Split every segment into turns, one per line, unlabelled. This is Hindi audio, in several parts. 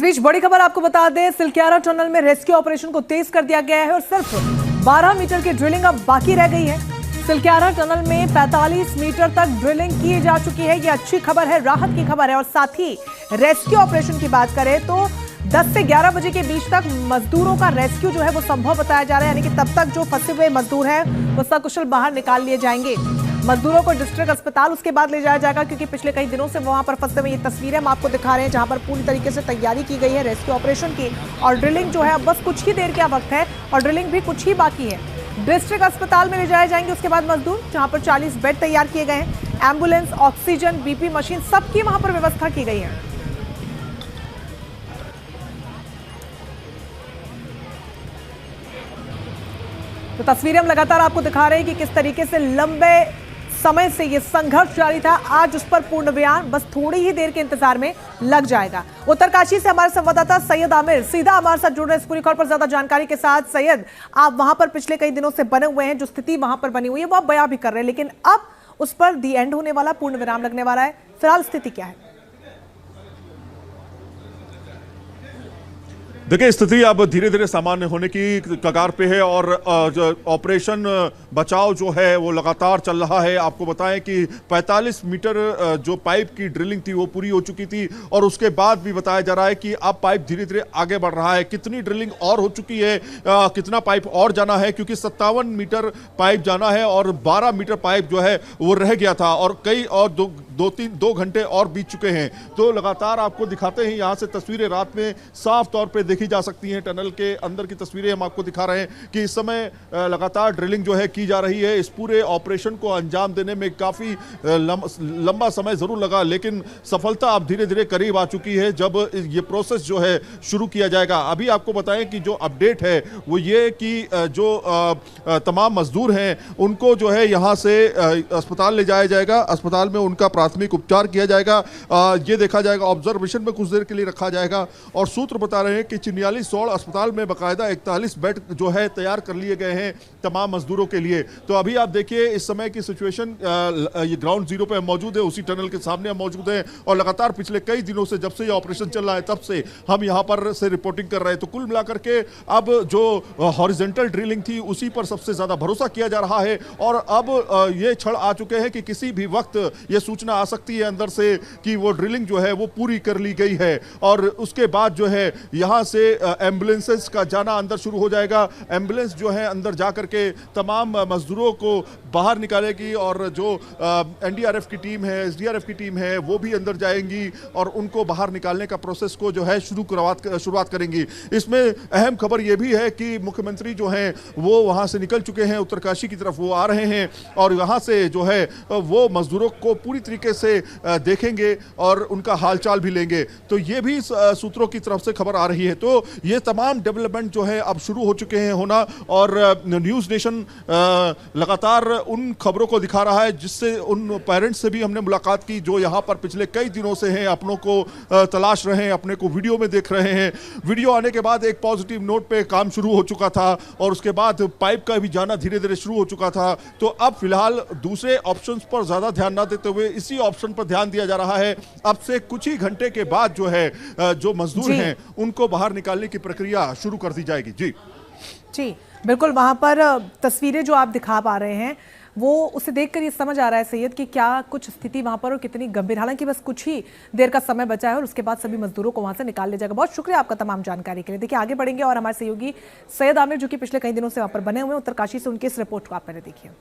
बीच बड़ी खबर आपको बता दें, सिलक्यारा टनल में रेस्क्यू ऑपरेशन को तेज कर दिया गया है और सिर्फ 12 मीटर की ड्रिलिंग अब बाकी रह गई है। सिलक्यारा टनल में 45 मीटर तक ड्रिलिंग की जा चुकी है। ये अच्छी खबर है, राहत की खबर है। और साथ ही रेस्क्यू ऑपरेशन की बात करें तो 10 से 11 बजे के बीच तक मजदूरों का रेस्क्यू जो है वो संभव बताया जा रहा है, यानी कि तब तक जो फंसे हुए मजदूर हैं वो सकुशल बाहर निकाल लिए जाएंगे। मजदूरों को डिस्ट्रिक्ट अस्पताल उसके बाद ले जाया जाएगा, क्योंकि पिछले कई दिनों से वहां पर फंसे हुए। ये तस्वीरें हम आपको दिखा रहे हैं जहां पर पूरी तरीके से तैयारी की गई है रेस्क्यू ऑपरेशन की, और ड्रिलिंग जो है अब बस कुछ ही देर का वक्त है और ड्रिलिंग भी कुछ ही बाकी है। डिस्ट्रिक्ट अस्पताल में ले जाए जाएंगे उसके बाद मजदूर, जहां पर 40 बेड तैयार किए गए हैं। एम्बुलेंस, ऑक्सीजन, बीपी मशीन सबकी वहां पर व्यवस्था की गई है। तो तस्वीरें हम लगातार आपको दिखा रहे हैं कि किस तरीके से लंबे समय से ये संघर्ष जारी था। आज उस पर पूर्ण विराम बस थोड़ी ही देर के इंतजार में लग जाएगा। उत्तरकाशी से हमारे संवाददाता सैयद आमिर सीधा हमारे साथ जुड़ रहे हैं इस पूरी खबर पर ज्यादा जानकारी के साथ। सैयद, आप वहां पर पिछले कई दिनों से बने हुए हैं, जो स्थिति वहां पर बनी हुई है वो आप बयां भी कर रहे हैं, लेकिन अब उस पर दी एंड होने वाला, पूर्ण विराम लगने वाला है। फिलहाल स्थिति क्या है?
देखिए, स्थिति अब धीरे धीरे सामान्य होने की कगार पे है और ऑपरेशन बचाव जो है वो लगातार चल रहा है। आपको बताएं कि 45 मीटर जो पाइप की ड्रिलिंग थी वो पूरी हो चुकी थी और उसके बाद भी बताया जा रहा है कि अब पाइप धीरे धीरे आगे बढ़ रहा है। कितनी ड्रिलिंग और हो चुकी है, कितना पाइप और जाना है, क्योंकि 57 मीटर पाइप जाना है और 12 मीटर पाइप जो है वो रह गया था और कई और दो घंटे और बीत चुके हैं। तो लगातार आपको दिखाते हैं, यहाँ से तस्वीरें रात में साफ तौर पे देखी जा सकती हैं। टनल के अंदर की तस्वीरें हम आपको दिखा रहे हैं कि इस समय लगातार ड्रिलिंग जो है की जा रही है। इस पूरे ऑपरेशन को अंजाम देने में काफी लंबा समय जरूर लगा, लेकिन सफलता अब धीरे धीरे करीब आ चुकी है जब ये प्रोसेस जो है शुरू किया जाएगा। अभी आपको बताएं कि जो अपडेट है वो ये कि जो तमाम मजदूर हैं उनको जो है यहाँ से अस्पताल ले जाया जाएगा। अस्पताल में उनका प्राथमिक उपचार किया जाएगा, ये देखा जाएगा, ऑब्जर्वेशन में कुछ देर के लिए रखा जाएगा। और सूत्र बता रहे हैं कि चिन्याली सौड़ अस्पताल में बाकायदा 41 बेड जो है तैयार कर लिए गए हैं तमाम मजदूरों के लिए। तो अभी आप देखिए इस समय की सिचुएशन, ये ग्राउंड जीरो पे हम मौजूद है, उसी टनल के सामने हम मौजूद हैं और लगातार पिछले कई दिनों से, जब से ये ऑपरेशन चल रहा है तब से हम यहाँ पर से रिपोर्टिंग कर रहे हैं। तो कुल मिलाकर के अब जो हॉरिजॉन्टल ड्रिलिंग थी उसी पर सबसे ज्यादा भरोसा किया जा रहा है और अब ये क्षण आ चुके हैं कि किसी भी वक्त ये सूचना आ सकती है अंदर से कि वो ड्रिलिंग जो है वो पूरी कर ली गई है और उसके बाद जो है यहाँ से एम्बुलेंसेस का जाना अंदर शुरू हो जाएगा। एम्बुलेंस जो है अंदर जाकर के तमाम मजदूरों को बाहर निकालेगी और जो एनडीआरएफ की टीम है, एसडीआरएफ की टीम है, वो भी अंदर जाएंगी और उनको बाहर निकालने का प्रोसेस को जो है शुरुआत करेंगी। इसमें अहम खबर यह भी है कि मुख्यमंत्री जो हैं वो वहां से निकल चुके हैं, उत्तरकाशी की तरफ वो आ रहे हैं और वहां से जो है वो मजदूरों को पूरी तरीके से देखेंगे और उनका हालचाल भी लेंगे। तो ये भी सूत्रों की तरफ से खबर आ रही है। तो ये तमाम डेवलपमेंट जो है अब शुरू हो चुके हैं होना और न्यूज़ नेशन लगातार उन खबरों को दिखा रहा है जिससे उन पेरेंट्स से भी हमने मुलाकात की जो यहाँ पर पिछले कई दिनों से हैं, अपनों को तलाश रहे हैं, अपने को वीडियो में देख रहे हैं। वीडियो आने के बाद एक पॉजिटिव नोट पे काम शुरू हो चुका था और उसके बाद पाइप का भी जाना धीरे धीरे शुरू हो चुका था। तो अब फिलहाल दूसरे ऑप्शंस पर ज्यादा ध्यान ना देते हुए इसी ऑप्शन पर ध्यान दिया जा रहा है। अब से कुछ ही घंटे के बाद जो है जो मजदूर हैं उनको बाहर निकालने की प्रक्रिया शुरू कर दी जाएगी। जी
बिल्कुल, वहां पर तस्वीरें जो आप दिखा पा रहे हैं वो उसे देखकर ये समझ आ रहा है सैयद कि क्या कुछ स्थिति वहां पर और कितनी गंभीर। हालांकि बस कुछ ही देर का समय बचा है और उसके बाद सभी मजदूरों को वहां से निकाल लिया जाएगा। बहुत शुक्रिया आपका तमाम जानकारी के लिए। देखिए, आगे बढ़ेंगे और हमारे सहयोगी सैयद आमिर जो कि पिछले कई दिनों से वहां पर बने हुए हैं उत्तरकाशी से, उनके इस रिपोर्ट को आप पहले देखिए।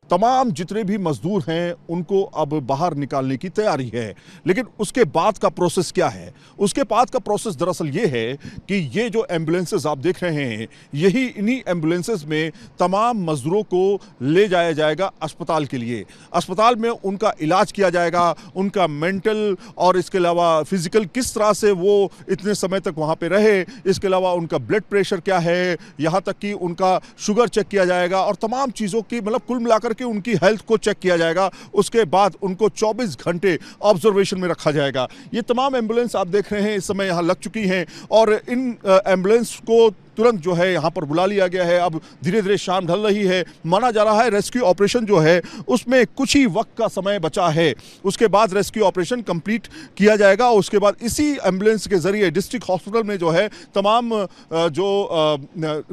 तमाम जितने भी मजदूर हैं उनको अब बाहर निकालने की तैयारी है, लेकिन उसके बाद का प्रोसेस क्या है? उसके बाद का प्रोसेस दरअसल ये है कि ये जो एम्बुलेंसेस आप देख रहे हैं, यही इन्हीं एम्बुलेंसेस में तमाम मजदूरों को ले जाया जाएगा अस्पताल के लिए। अस्पताल में उनका इलाज किया जाएगा, उनका मेंटल और इसके अलावा फिजिकल किस तरह से वो इतने समय तक वहाँ पे रहे, इसके अलावा उनका ब्लड प्रेशर क्या है, यहाँ तक कि उनका शुगर चेक किया जाएगा और तमाम चीज़ों की मतलब कुल मिलाकर कि उनकी हेल्थ को चेक किया जाएगा। उसके बाद उनको 24 घंटे ऑब्जर्वेशन में रखा जाएगा। ये तमाम एम्बुलेंस आप देख रहे हैं इस समय यहाँ लग चुकी हैं और इन एम्बुलेंस को तुरंत जो है यहाँ पर बुला लिया गया है। अब धीरे धीरे शाम ढल रही है, माना जा रहा है रेस्क्यू ऑपरेशन जो है उसमें कुछ ही वक्त का समय बचा है, उसके बाद रेस्क्यू ऑपरेशन कंप्लीट किया जाएगा। उसके बाद इसी एम्बुलेंस के जरिए डिस्ट्रिक्ट हॉस्पिटल में जो है तमाम जो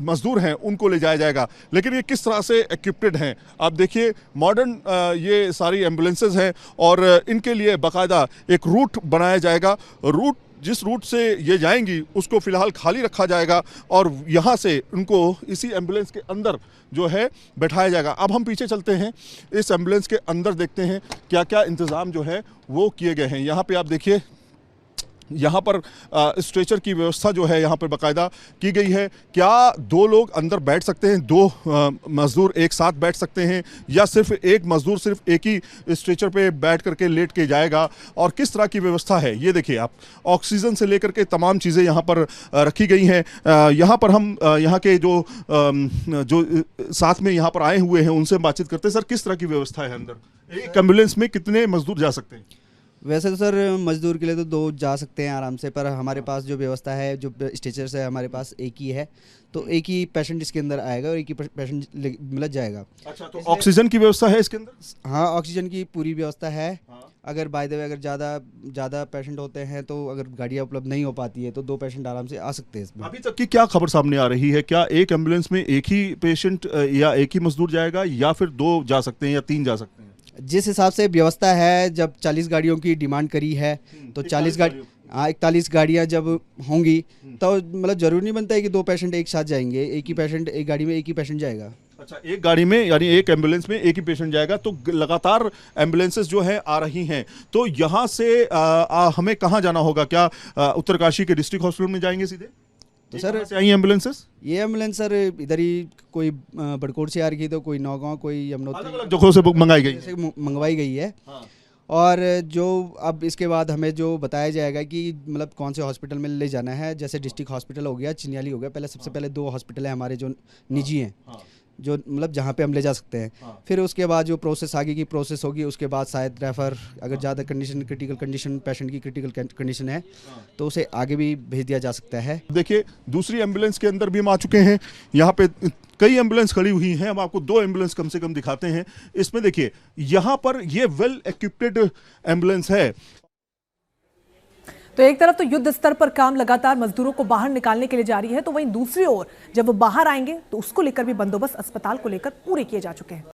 मजदूर हैं उनको ले जाया जाएगा। लेकिन ये किस तरह से इक्विप्ड हैं आप देखिए, मॉडर्न ये सारी एम्बुलेंसेज हैं और इनके लिए बाकायदा एक रूट बनाया जाएगा। रूट जिस रूट से ये जाएंगी उसको फिलहाल खाली रखा जाएगा और यहाँ से उनको इसी एम्बुलेंस के अंदर जो है बैठाया जाएगा। अब हम पीछे चलते हैं, इस एम्बुलेंस के अंदर देखते हैं क्या क्या इंतज़ाम जो है वो किए गए हैं। यहाँ पे आप देखिए, यहाँ पर स्ट्रेचर की व्यवस्था जो है यहाँ पर बाकायदा की गई है। क्या 2 लोग अंदर बैठ सकते हैं, 2 मजदूर एक साथ बैठ सकते हैं, या सिर्फ एक मजदूर सिर्फ एक ही स्ट्रेचर पे बैठ करके लेट के जाएगा, और किस तरह की व्यवस्था है ये देखिए आप। ऑक्सीजन से लेकर के तमाम चीज़ें यहाँ पर रखी गई हैं। यहाँ पर हम यहाँ के जो साथ में यहाँ पर आए हुए हैं उनसे बातचीत करते हैं। सर, किस तरह की व्यवस्था है अंदर? एक एम्बुलेंस में कितने मजदूर जा सकते हैं?
वैसे तो सर मजदूर के लिए तो 2 जा सकते हैं आराम से, पर हमारे पास जो व्यवस्था है, जो स्ट्रेचर्स है हमारे पास एक ही है, तो एक ही पेशेंट इसके अंदर आएगा और एक ही पेशेंट मिल जाएगा।
अच्छा, तो ऑक्सीजन की व्यवस्था है इसके अंदर?
हाँ, ऑक्सीजन की पूरी व्यवस्था है।
हाँ।
अगर बाय द वे अगर ज़्यादा पेशेंट होते हैं तो अगर गाड़ियाँ उपलब्ध नहीं हो पाती है तो 2 पेशेंट आराम से आ सकते हैं इसमें।
अभी तक की क्या खबर सामने आ रही है? क्या एक एम्बुलेंस में एक ही पेशेंट या एक ही मजदूर जाएगा, या फिर 2 जा सकते हैं या 3 जा सकते हैं?
जिस हिसाब से व्यवस्था है, जब 40 गाड़ियों की डिमांड करी है तो 41 गाड़ियाँ जब होंगी तो मतलब जरूरी नहीं बनता है कि 2 पेशेंट एक साथ जाएंगे। एक ही पेशेंट एक गाड़ी में एक ही पेशेंट जाएगा।
अच्छा, एक गाड़ी में यानी एक एम्बुलेंस में एक ही पेशेंट जाएगा। तो लगातार एम्बुलेंसेस जो है आ रही हैं, तो यहाँ से हमें कहाँ जाना होगा? क्या उत्तरकाशी के डिस्ट्रिक्ट हॉस्पिटल में जाएंगे सीधे?
तो सर
से आई एम्बुलेंसेस?
ये एम्बुलेंस सर इधर ही कोई बड़कोट से आ रही, तो कोई नौगांव, कोई
अलग अलग जगहों से मंगाई गई
से मंगवाई गई है।
हाँ।
और जो अब इसके बाद हमें जो बताया जाएगा कि मतलब कौन से हॉस्पिटल में ले जाना है, जैसे डिस्ट्रिक्ट हॉस्पिटल हो गया, चिन्याली हो गया, पहले सबसे पहले 2 हॉस्पिटल है हमारे जो निजी हैं, जो मतलब जहाँ पे हम ले जा सकते हैं। फिर उसके बाद जो प्रोसेस आगे की प्रोसेस होगी, उसके बाद शायद रेफर, अगर ज़्यादा क्रिटिकल कंडीशन, पेशेंट की क्रिटिकल कंडीशन है तो उसे आगे भी भेज दिया जा सकता है।
देखिए, दूसरी एम्बुलेंस के अंदर भी हम आ चुके हैं। यहाँ पे कई एम्बुलेंस खड़ी हुई हैं, हम आपको 2 एम्बुलेंस कम से कम दिखाते हैं। इसमें देखिए, यहाँ पर ये वेल इक्विप्ड एम्बुलेंस है।
तो एक तरफ तो युद्ध स्तर पर काम लगातार मजदूरों को बाहर निकालने के लिए जारी है, तो वहीं दूसरी ओर जब वो बाहर आएंगे तो उसको लेकर भी बंदोबस्त अस्पताल को लेकर पूरे किए जा चुके हैं।